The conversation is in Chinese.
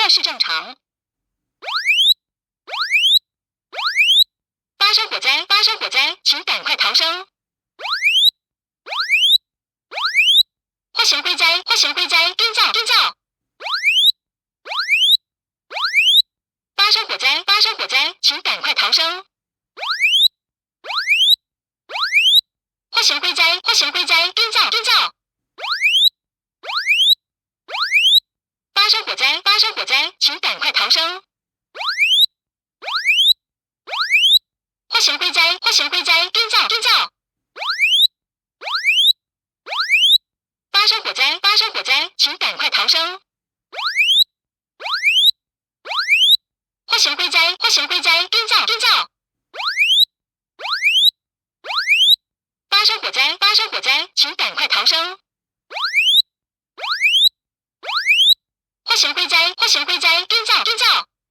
万事正常。发生火灾！发生火灾！请赶快逃生！化险归灾！化险归灾！蹲叫！蹲叫！发生火灾！发生火灾！请赶快逃生！化险归灾！化险归灾！蹲叫！蹲叫！发生火灾！发生火灾！请赶快逃生！化险归灾！化险归灾！蹲叫！蹲叫！发生火灾！发生火灾！请赶快逃生！化险归灾！化险归灾！蹲叫！蹲叫！发生火灾！发生火灾！请赶快逃生！化险归灾！化险归灾！蹲叫！蹲叫！